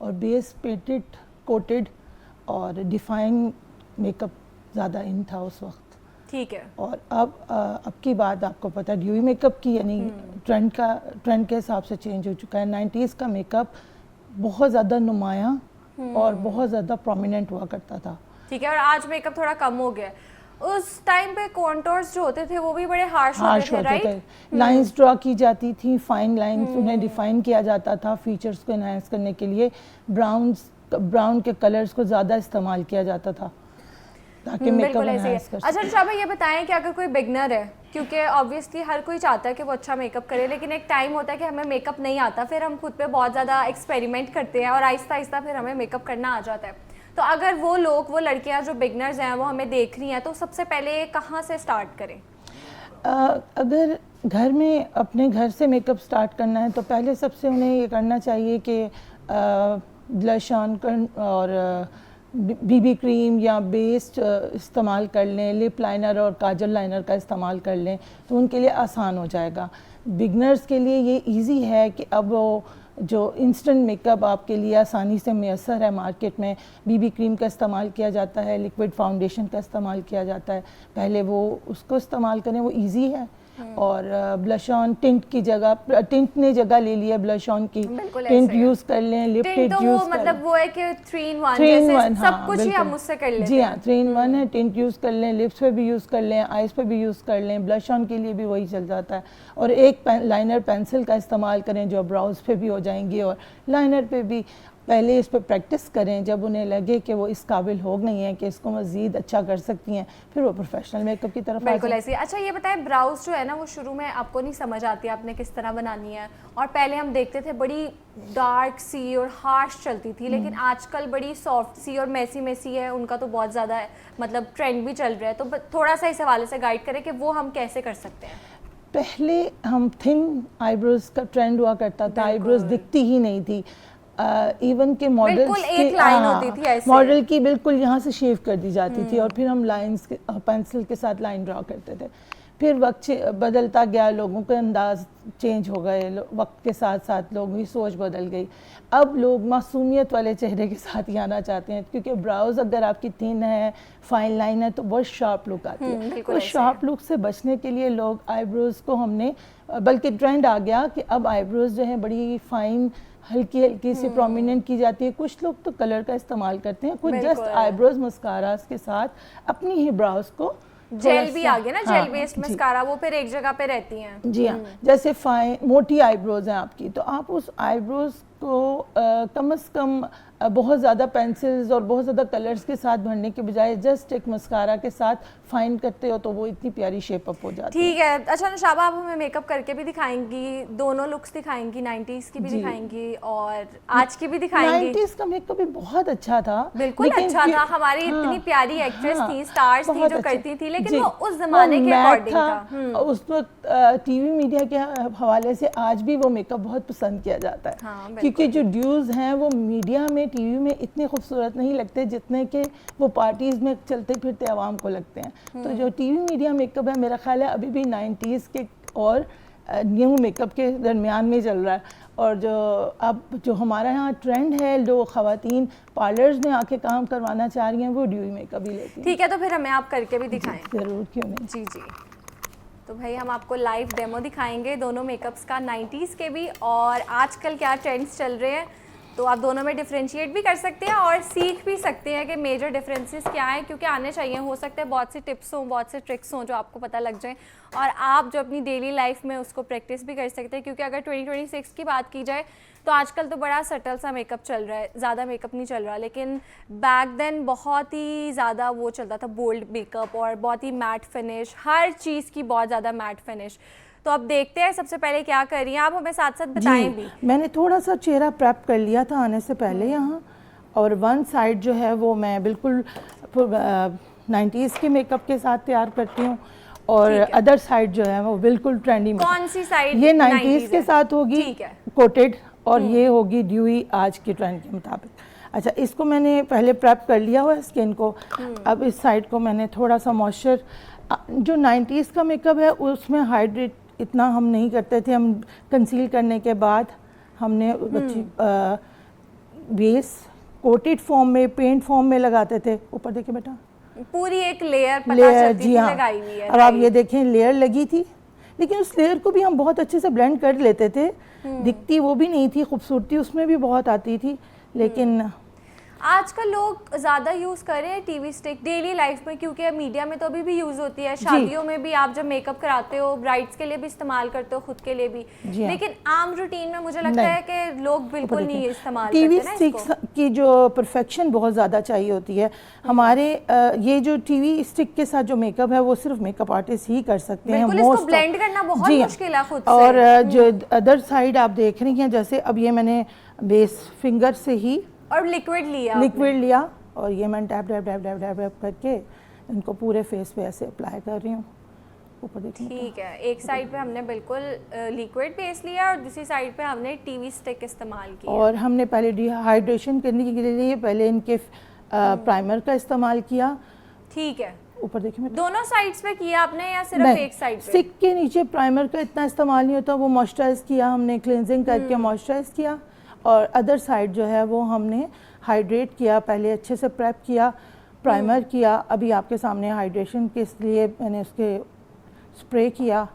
और base painted coated और define makeup ज़्यादा इन था उस वक्त। ठीक है। और अब की बात आपको पता है ड्यूई मेकअप की, यानी ट्रेंड के हिसाब से चेंज हो चुका है। 90s का मेकअप बहुत ज़्यादा नुमाया और बहुत ज़्यादा प्रोमिनेंट हुआ करता था। ठीक है, और आज मेकअप थोड़ा कम हो गया। उस टाइम पे कॉन्टोर्स जो होते थे वो भी बड़े हार्श होते थे, राइट? लाइंस ड्रॉ की जाती थी, फाइन लाइंस, उन्हें डिफाइन किया जाता था फीचर्स को एनहांस करने के लिए। ब्राउन के कलर्स को ज़्यादा इस्तेमाल किया जाता था ताकि मेकअप एनहांस कर सके। अच्छा शाबा, ये बताएं कि अगर कोई बिगनर है, क्योंकि ऑब्वियसली हर कोई चाहता है कि वो अच्छा मेकअप करे, लेकिन एक टाइम होता है कि हमें मेकअप नहीं आता, फिर हम खुद पे बहुत ज़्यादा एक्सपेरिमेंट करते हैं और आहिस्ता आहिस्ता फिर हमें मेकअप करना आ जाता है। तो अगर वो लड़कियां जो बिगनर्स हैं वो हमें देख रही हैं, तो सबसे पहले कहाँ से स्टार्ट करें? अगर घर में अपने घर से मेकअप स्टार्ट करना है तो पहले सबसे उन्हें ये करना चाहिए कि ब्लश ऑन और बीबी क्रीम या बेस्ड इस्तेमाल कर लें, लिप लाइनर और काजल लाइनर का इस्तेमाल कर लें तो उनके लिए आसान हो जाएगा। बिगनर्स के लिए ये इजी है कि अब वो जो इंस्टेंट मेकअप आपके लिए आसानी से मैसर है, मार्केट में बीबी क्रीम का इस्तेमाल किया जाता है, लिक्विड फाउंडेशन का इस्तेमाल किया जाता है, पहले वो उसको इस्तेमाल करें, वो इजी है। और ब्लश ऑन टिंट की जगह, टिंट ने जगह ले लिया ब्लश ऑन की, टिंट यूज कर लें, लिप टिंट यूज कर लें। मतलब वो है कि 3 in 1 जैसे सब कुछ ही हम उससे कर लेते हैं। जी हाँ, 3 in 1 है। टिंट यूज कर लें, लिप्स पे भी यूज कर लें, आईज पे भी यूज कर लें, ब्लश ऑन के लिए भी वही चल जाता है। और एक लाइनर पेंसिल का इस्तेमाल करें जो ब्राउज पे भी हो जाएंगी और लाइनर पे भी। पहले इस पर प्रैक्टिस करें, जब उन्हें लगे कि वो इस काबिल हो गई हैं कि इसको मज़ीद अच्छा कर सकती हैं, फिर वो प्रोफेशनल मेकअप की तरफ। बिल्कुल ऐसी। अच्छा ये बताएं, ब्राउज जो है ना वो शुरू में आपको नहीं समझ आती आपने किस तरह बनानी है, और पहले हम देखते थे बड़ी डार्क सी और हार्श चलती थी, लेकिन आजकल बड़ी सॉफ्ट सी और मैसी है, उनका तो बहुत ज़्यादा है, मतलब ट्रेंड भी चल रहा है। तो थोड़ा सा इस हवाले से गाइड करें कि वो हम कैसे कर सकते हैं। पहले हम थिन आईब्रोज का ट्रेंड हुआ करता था, आईब्रोज दिखती ही नहीं थी। इवन के मॉडल्स की एक लाइन होती थी ऐसे, मॉडल की बिल्कुल यहाँ से शेव कर दी जाती थी और फिर हम लाइंस पेंसिल के साथ लाइन ड्रॉ करते थे। फिर वक्त बदलता गया, लोगों के अंदाज चेंज हो गए, वक्त के साथ साथ लोगों की सोच बदल गई। अब लोग मासूमियत वाले चेहरे के साथ ही आना चाहते हैं, क्योंकि ब्राउज अगर आपकी थिन है, फाइन लाइन है, तो बहुत शार्प लुक आती है। तो शार्प लुक से बचने के लिए लोग आईब्रोज को हमने, बल्कि ट्रेंड आ गया कि अब आईब्रोज जो है बड़ी फाइन हल्की हल्की सी प्रोमिनेंट की जाती है। कुछ लोग तो कलर का इस्तेमाल करते हैं, कुछ जस्ट आईब्रोज मस्कारास के साथ अपनी ही ब्राउज को, जेल भी आ गया ना, जेल बेस्ड मस्कारा, वो फिर एक जगह पे रहती हैं। जी हाँ, जैसे फाइन मोटी आईब्रोज हैं आपकी, तो आप उस आईब्रोज को कम से कम बहुत ज़्यादा पेंसिल्स और बहुत ज़्यादा कलर्स के साथ भरने के बजाय जस्ट एक मस्कारा के साथ फाइन करते हो तो वो इतनी प्यारी शेप अप हो जाती है। ठीक है। अच्छा नौशाबा, आप हमें मेकअप करके भी दिखाएंगी, दोनों लुक्स दिखाएंगी, 90s की भी दिखाएंगी और आज की भी दिखाएंगी। 90s का मेकअप भी बहुत अच्छा था, बिल्कुल अच्छा था। हमारी इतनी प्यारी एक्ट्रेस थी, स्टार्स थी जो करती थी, लेकिन वो उस जमाने के अकॉर्डिंग था। उस वक्त टीवी मीडिया के हवाले से आज भी वो मेकअप बहुत पसंद किया जाता है, क्योंकि जो ड्यूज हैं वो मीडिया में, टीवी में इतने खूबसूरत नहीं लगते जितने के वो पार्टीज में चलते फिरते आवाम को लगते हैं। तो जो टीवी मीडिया मेकअप है, मेरा ख्याल है अभी भी 90s के और न्यू मेकअप के दरमियान में चल रहा है। और जो अब जो हमारा यहाँ ट्रेंड है, जो ख़वातीन पार्लर्स में आके काम करवाना चाह रही हैं वो ड्यूई मेकअप ही लेती हैं। ठीक है, तो फिर हमें आप करके भी दिखाएं। ज़रूर, क्यों नहीं। जी जी, तो भाई हम आपको लाइव डेमो दिखाएंगे दोनों मेकअप्स का, 90s के भी और आजकल क्या ट्रेंड्स चल रहे हैं, तो आप दोनों में डिफरेंशिएट भी कर सकते हैं और सीख भी सकते हैं कि मेजर डिफरेंसेस क्या हैं, क्योंकि आने चाहिए। हो सकता है बहुत सी टिप्स हों, बहुत से ट्रिक्स हों जो आपको पता लग जाएं और आप जो अपनी डेली लाइफ में उसको प्रैक्टिस भी कर सकते हैं। क्योंकि अगर 2026 की बात की जाए तो आजकल तो बड़ा सटल सा मेकअप चल रहा है, ज़्यादा मेकअप नहीं चल रहा, लेकिन बैक देन बहुत ही ज़्यादा वो चलता था, बोल्ड मेकअप और बहुत ही मैट फिनिश, हर चीज़ की बहुत ज़्यादा मैट फिनिश। तो अब देखते हैं सबसे पहले क्या कर रही हैं आप, हमें साथ साथ बताएं भी। मैंने थोड़ा सा चेहरा प्रेप कर लिया था आने से पहले यहाँ, और वन साइड जो है वो मैं बिल्कुल 90s के मेकअप के साथ तैयार करती हूँ और अदर साइड जो है वो बिल्कुल ट्रेंडी। कौन सी साइड? ये 90s के साथ होगी कोटेड और ये होगी ड्यूई आज के ट्रेंड के मुताबिक। अच्छा, इसको मैंने पहले प्रेप कर लिया हुआ है स्किन को। अब इस साइड को मैंने थोड़ा सा मॉइस्चर, जो 90s का मेकअप है उसमें हाइड्रेट इतना हम नहीं करते थे, हम कंसील करने के बाद हमने बेस कोटेड फॉर्म में, पेंट फॉर्म में लगाते थे। ऊपर देखिए बेटा, पूरी एक लेयर पता लेयर, चलती जी थी हाँ। लगाई हुई है। अब आप ये देखें, लेयर लगी थी, लेकिन उस लेयर को भी हम बहुत अच्छे से ब्लेंड कर लेते थे। दिखती वो भी नहीं थी, खूबसूरती उसमें भी बहुत आती थी। लेकिन आजकल लोग ज़्यादा यूज़ कर रहे हैं टीवी स्टिक डेली लाइफ में, क्योंकि अब मीडिया में तो अभी भी यूज़ होती है, शादियों में भी आप जब मेकअप कराते हो, ब्राइड्स के लिए भी इस्तेमाल करते हो, खुद के लिए भी। लेकिन आम रूटीन में मुझे लगता है कि लोग बिल्कुल नहीं इस्तेमाल टीवी करते ना स्टिक्स की जो परफेक्शन बहुत ज़्यादा चाहिए होती है। हमारे ये जो टीवी स्टिक के साथ जो मेकअप है वो सिर्फ मेकअप आर्टिस्ट ही कर सकते हैं। इसको ब्लेंड करना बहुत मुश्किल है खुद से। और जो अदर साइड आप देख रही हैं, जैसे अब ये मैंने बेस फिंगर से ही और लिक्विड लिया और ये मैं tap tap tap tap tap tap करके इनको पूरे फेस पे ऐसे अप्लाई कर रही हूँ। ऊपर देखिए, ठीक है। एक साइड पे हमने बिल्कुल लिक्विड बेस लिया और दूसरी साइड पे हमने टीवी स्टिक इस्तेमाल किया। और हमने पहले डिहाइड्रेशन करने के लिए पहले इनके प्राइमर का इस्तेमाल किया। ठीक है। ऊपर देखिए, दोनों साइड्स पे किया आपने या सिर्फ एक साइड पे? स्टिक के नीचे प्राइमर का इतना इस्तेमाल नहीं होता, वो मॉइस्चराइज किया हमने, क्लिनजिंग करके मॉइस्चराइज किया। और अदर साइड जो है वो हमने हाइड्रेट किया, पहले अच्छे से प्रेप किया, प्राइमर किया। अभी आपके सामने हाइड्रेशन के लिए मैंने उसके स्प्रे किया।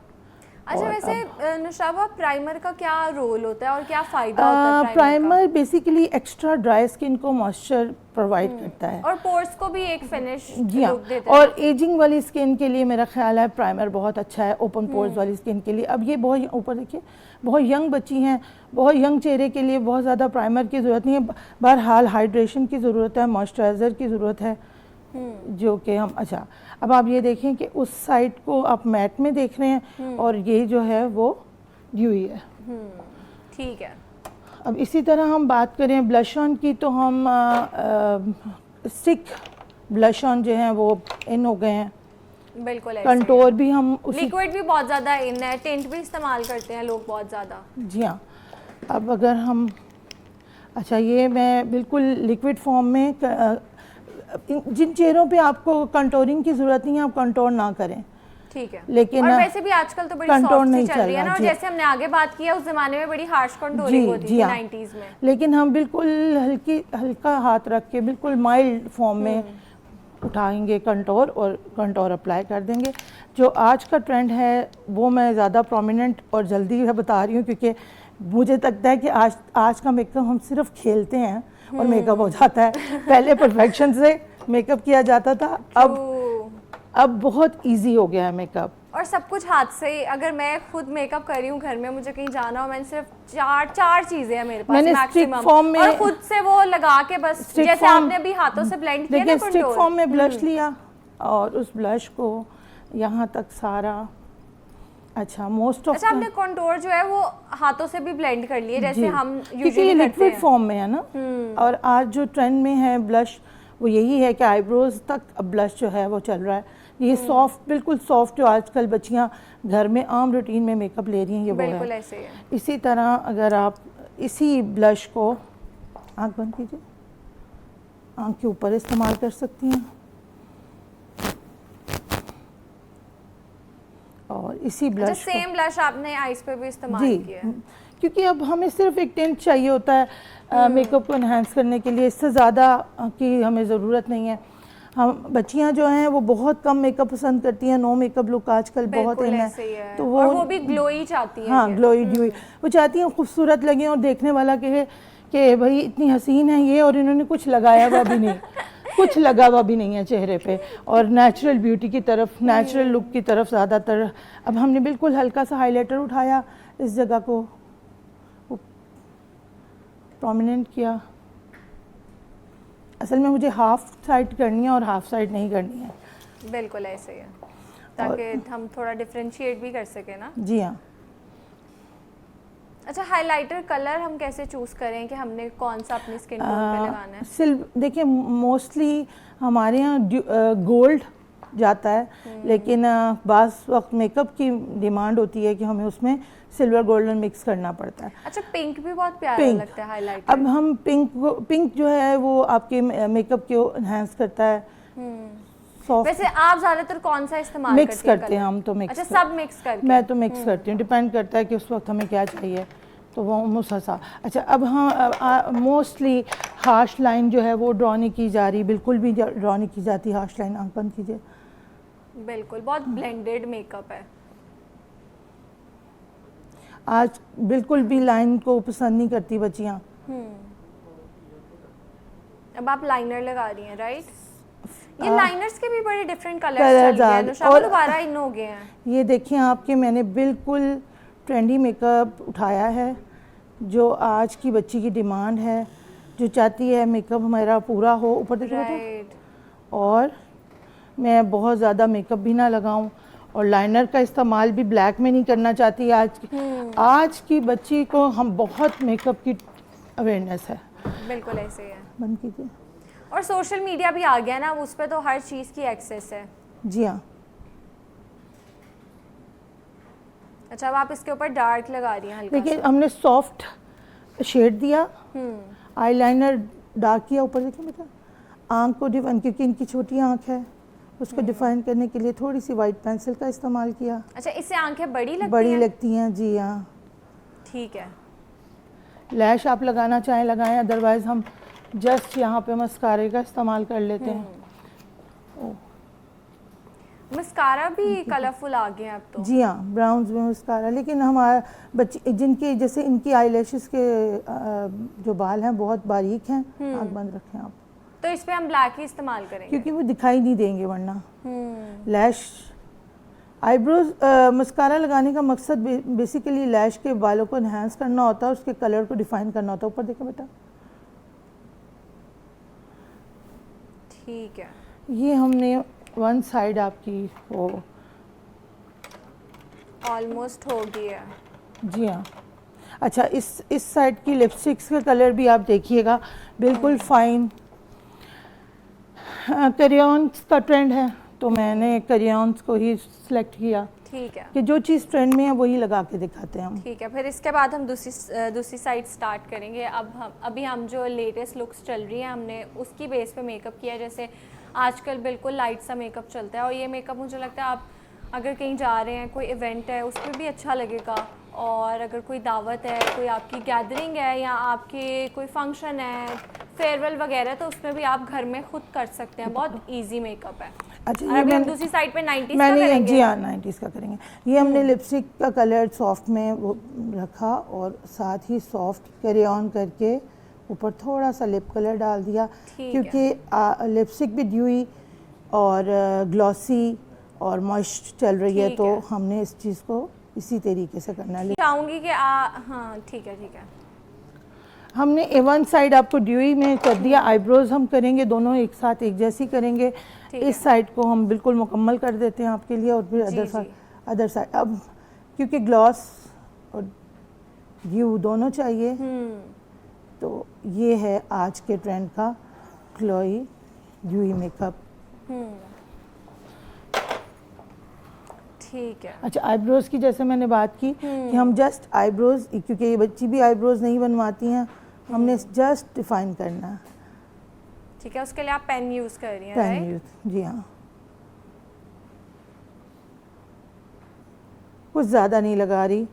अच्छा, वैसे नुशराबा, प्राइमर का क्या रोल होता है और क्या फ़ायदा होता है? Primer basically extra dry skin को मॉइस्चर प्रोवाइड करता है और पोर्स को भी एक फिनिश लुक देता है। और एजिंग वाली स्किन के लिए मेरा ख्याल है प्राइमर बहुत अच्छा है, ओपन पोर्स वाली स्किन के लिए। अब ये बहुत, ऊपर देखिए, बहुत यंग बच्ची हैं, बहुत यंग चेहरे के लिए बहुत ज़्यादा प्राइमर की ज़रूरत नहीं है। बहरहाल हाइड्रेशन की ज़रूरत है, मॉइस्चराइज़र की ज़रूरत है, जो कि हम, अच्छा अब आप ये देखें कि उस साइड को आप मैट में देख रहे हैं और ये जो है वो ड्यूई है। ठीक है। अब इसी तरह हम बात करें ब्लश ऑन की, तो हम स्टिक ब्लश ऑन जो हैं वो इन हो गए हैं। बिल्कुल। कंटोर भी हम लिक्विड भी बहुत ज़्यादा इन है, टिंट भी इस्तेमाल करते हैं लोग बहुत ज़्यादा। जी हाँ। अब अगर हम, अच्छा ये मैं बिल्कुल लिक्विड फॉर्म में, जिन चेहरों पे आपको कंटोरिंग की ज़रूरत नहीं है आप कंटोर ना करें। ठीक है। लेकिन और वैसे भी आजकल तो बड़ी सॉफ्ट सी चल रही है ना, और जी। जैसे हमने आगे बात किया उस ज़माने में बड़ी हार्श कंटोरिंग होती थी 90s में। लेकिन हम बिल्कुल हल्का हाथ रख के बिल्कुल माइल्ड फॉर्म में उठाएंगे कंटोर और कंटोर अप्लाई कर देंगे। जो आज का ट्रेंड है वो मैं ज़्यादा प्रोमिनेंट और जल्दी बता रही हूँ, क्योंकि मुझे लगता है कि आज का मेकअप हम सिर्फ खेलते हैं और मेकअप हो जाता है। पहले परफेक्शन से मेकअप किया जाता था, अब बहुत इजी हो गया है मेकअप, और सब कुछ हाथ से। अगर मैं खुद मेकअप कर रही हूँ घर में, मुझे कहीं जाना हो, मैंने सिर्फ चार चीज़ें हैं मेरे पास मैक्सिमम, और खुद से वो लगा के बस, जैसे आपने अभी हाथों से ब्लेंड किया ना, स्टिक फॉर्म में ब्लश लिया और उस ब्लश को यहाँ तक सारा, अच्छा मोस्ट ऑफ, अच्छा आपने कंटूर जो है वो हाथों से भी ब्लेंड कर लिए जैसे हम यूजुअली करते हैं, लिक्विड फॉर्म में है ना। और आज जो ट्रेंड में है ब्लश वो यही है कि आईब्रोज तक अब ब्लश जो है वो चल रहा है। ये सॉफ्ट, बिल्कुल सॉफ्ट, जो आजकल बच्चियां घर में आम रूटीन में मेकअप ले रही हैं, ये वो बिल्कुल है। ऐसे ही है। इसी तरह अगर आप इसी ब्लश को, आँख बंद कीजिए, आँख के ऊपर इस्तेमाल कर सकती हैं, और इसी ब्लश सेम ब्लश आपने आईज पे भी इस्तेमाल किया है, क्योंकि अब हमें सिर्फ एक टिंट चाहिए होता है मेकअप को एनहांस करने के लिए, इससे ज़्यादा की हमें ज़रूरत नहीं है। हम बच्चियां जो हैं वो बहुत कम मेकअप पसंद करती हैं, नो मेकअप लुक आजकल बहुत इन है, तो वो भी ग्लोई चाहती है। हाँ, ग्लोई ड्यूई, वो चाहती हैं खूबसूरत लगे और देखने वाला कहे कि भाई इतनी हसीन है ये, और इन्होंने कुछ लगाया हुआ भी नहीं, कुछ लगा हुआ भी नहीं है चेहरे पे, और नेचुरल ब्यूटी की तरफ, नेचुरल लुक की तरफ ज़्यादातर। अब हमने बिल्कुल हल्का सा हाइलाइटर उठाया, इस जगह को प्रोमिनेंट किया। असल में मुझे हाफ साइड करनी है और हाफ साइड नहीं करनी है, बिल्कुल ऐसे ही है, ताकि हम थोड़ा डिफरेंशिएट भी कर सके ना। जी हाँ। अच्छा, हाइलाइटर कलर हम कैसे चूज़ करें कि हमने कौन सा अपनी स्किन टोन पे लगाना है? देखिए मोस्टली हमारे यहाँ गोल्ड जाता है, लेकिन बास वक्त मेकअप की डिमांड होती है कि हमें उसमें सिल्वर गोल्डन मिक्स करना पड़ता है। अच्छा, पिंक भी बहुत प्यारा लगता है हाइलाइटर। अब हम पिंक जो है वो आपके मेकअप को एनहांस करता है। वैसे आप ज़्यादातर कौन सा इस्तेमाल करते हैं? हम तो मिक्स। अच्छा, सब मिक्स करके? मैं तो मिक्स करती हूँ, डिपेंड करता है कि उस वक्त हमें क्या चाहिए। तो वो मुसहसा। अच्छा, अब हम मोस्टली हार्श लाइन जो है वो ड्रॉ नहीं की जा रही, बिल्कुल भी ड्रॉ नहीं की जाती हार्श लाइन। आंख बंद कीजिए। बिल्कुल, बहुत ब्लेंडेड मेकअप है। आज बिल्कुल भी लाइन को पसंद नहीं करती बच्चियाँ। अब आप लाइनर लगा रही हैं, राइट? ये लाइनर्स के भी बड़े डिफरेंट कलर्स कलर्स चल गए हैं, नुशाबा और दोबारा इन हो गए हैं। ये देखिए आपके, मैंने बिल्कुल ट्रेंडी मेकअप उठाया है जो आज की बच्ची की डिमांड है, जो चाहती है मेकअप हमारा पूरा हो। ऊपर देखिए बेटा। राइट। और मैं बहुत ज़्यादा मेकअप भी ना लगाऊं, और लाइनर का इस्तेमाल भी ब्लैक में नहीं करना चाहती। आज की बच्ची को हम बहुत मेकअप की अवेयरनेस है। बिल्कुल ऐसे ही है। बंद कीजिए। और सोशल मीडिया भी आ गया ना, उस पर तो हर चीज़ की एक्सेस है। जी हाँ। अच्छा, अब आप इसके ऊपर डार्क लगा रही हैं हल्का देखिए हमने सॉफ्ट शेड दिया, आईलाइनर डार्क किया। ऊपर देखिए बेटा, आँख को डिफाइन, क्योंकि इनकी छोटी आँख है, उसको डिफाइन करने के लिए थोड़ी सी वाइट पेंसिल का इस्तेमाल किया। अच्छा, इससे आंखें बड़ी बड़ी हैं? लगती हैं, जी हाँ। ठीक है। लैश आप लगाना चाहें लगाएं, अदरवाइज हम जस्ट यहाँ पे मस्कारे का इस्तेमाल कर लेते हैं। मस्कारा भी कलरफुल आ गए हैं अब तो। जी हाँ, ब्राउन्स में मस्कारा। लेकिन हमारे बच्चे जिनके, जैसे इनकी आईलैशेस के जो बाल हैं बहुत बारीक हैं। आँख बंद रखें आप। तो इस पे हम ब्लैक ही इस्तेमाल करेंगे क्योंकि वो दिखाई नहीं देंगे वरना। लैश आईब्रोज मस्कारा लगाने का मकसद बेसिकली लैश के बालों को इन्हांस करना होता है, उसके कलर को डिफाइन करना होता है। ऊपर देखो बेटा। ठीक है। ये हमने वन साइड आपकी वो ऑलमोस्ट हो गई है। जी हाँ। अच्छा, इस साइड की लिपस्टिक्स का कलर भी आप देखिएगा, बिल्कुल फाइन। करियॉन्स का ट्रेंड है तो मैंने करियॉन्स को ही सिलेक्ट किया। ठीक है कि जो चीज़ ट्रेंड में है वही लगा के दिखाते हैं हम। ठीक है, फिर इसके बाद हम दूसरी साइड स्टार्ट करेंगे। अभी हम जो लेटेस्ट लुक्स चल रही हैं हमने उसकी बेस पे मेकअप किया है। जैसे आजकल बिल्कुल लाइट सा मेकअप चलता है, और ये मेकअप मुझे लगता है आप अगर कहीं जा रहे हैं, कोई इवेंट है, उस पर भी अच्छा लगेगा। और अगर कोई दावत है, कोई आपकी गैदरिंग है, या आपके कोई फंक्शन है, फेयरवेल वगैरह, तो उसमें भी आप घर में खुद कर सकते हैं। बहुत इजी मेकअप है। अच्छा, और ये अभी हम मैंने दूसरी साइड पे 90s का मैंने करेंगे। जी हाँ 90s का करेंगे। ये हमने लिपस्टिक का कलर सॉफ्ट में वो रखा, और साथ ही सॉफ्ट कैरी ऑन करके ऊपर थोड़ा सा लिप कलर डाल दिया, क्योंकि लिपस्टिक भी ड्यूई और ग्लॉसी और मॉइस्ट चल रही है, तो हमने इस चीज़ को इसी तरीके से करना है। चाहूँगी कि हाँ ठीक है। हमने वन साइड आपको ड्यूई में कर दिया। आईब्रोज हम करेंगे दोनों एक साथ एक जैसी करेंगे। इस साइड को हम बिल्कुल मुकम्मल कर देते हैं आपके लिए, और फिर अदर साइड अब क्योंकि ग्लॉस और ड्यू दोनों चाहिए, तो ये है आज के ट्रेंड का ग्लोई ड्यूई मेकअप। ठीक है। अच्छा, आईब्रोज की जैसे मैंने बात की कि हम जस्ट आईब्रोज, क्योंकि ये बच्ची भी आईब्रोज नहीं बनवाती हैं, हमने जस्ट डिफाइन करना है। ठीक है, उसके लिए आप पेन यूज़ कर रही हैं, पेन राइट? यूज, जी हाँ। कुछ ज़्यादा नहीं लगा रही।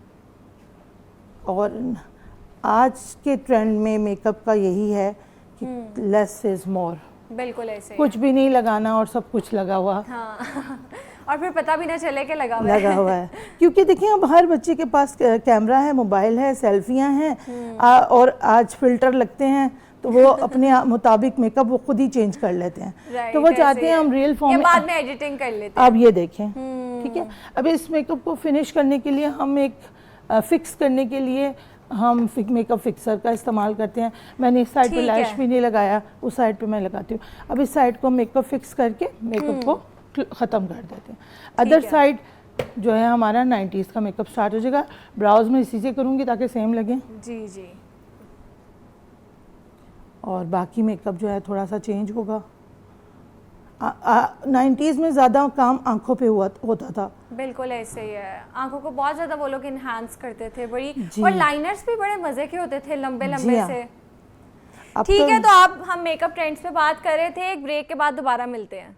और आज के ट्रेंड में मेकअप का यही है कि लेस इज़ मोर। बिल्कुल ऐसे कुछ भी नहीं लगाना और सब कुछ लगा हुआ। हाँ और फिर पता भी ना चले कि लगा हुआ है। क्योंकि देखिए अब हर बच्चे के पास कैमरा है, मोबाइल है, सेल्फियाँ हैं, और आज फिल्टर लगते हैं, तो वो अपने मुताबिक मेकअप वो खुद ही चेंज कर लेते हैं। तो वो चाहते हैं हम रियल फॉर्म में बाद में एडिटिंग कर लेते हैं। अब ये देखें, ठीक है। अब इस मेकअप को फिनिश करने के लिए हम एक फिक्स करने के लिए हम मेकअप फिक्सर का इस्तेमाल करते हैं। मैंने इस साइड पे लैश भी नहीं लगाया, उस साइड पे मैं लगाती हूँ। अब इस साइड को मेकअप फिक्स करके मेकअप को ख़त्म कर देते हैं। अदर साइड जो है हमारा 90s का मेकअप स्टार्ट हो जाएगा। ब्राउज में इसी से करूँगी ताकि सेम लगे। जी जी। और बाकी मेकअप जो है थोड़ा सा चेंज होगा। 90s में ज़्यादा काम आंखों पे होता था। बिल्कुल ऐसे ही है, आंखों को बहुत ज़्यादा वो लोग इन्हांस करते थे बड़ी, और लाइनर्स भी बड़े मज़े के होते थे, लंबे लंबे से। ठीक है, तो आप हम मेकअप ट्रेंड्स पे बात कर रहे थे, एक ब्रेक के बाद दोबारा मिलते हैं।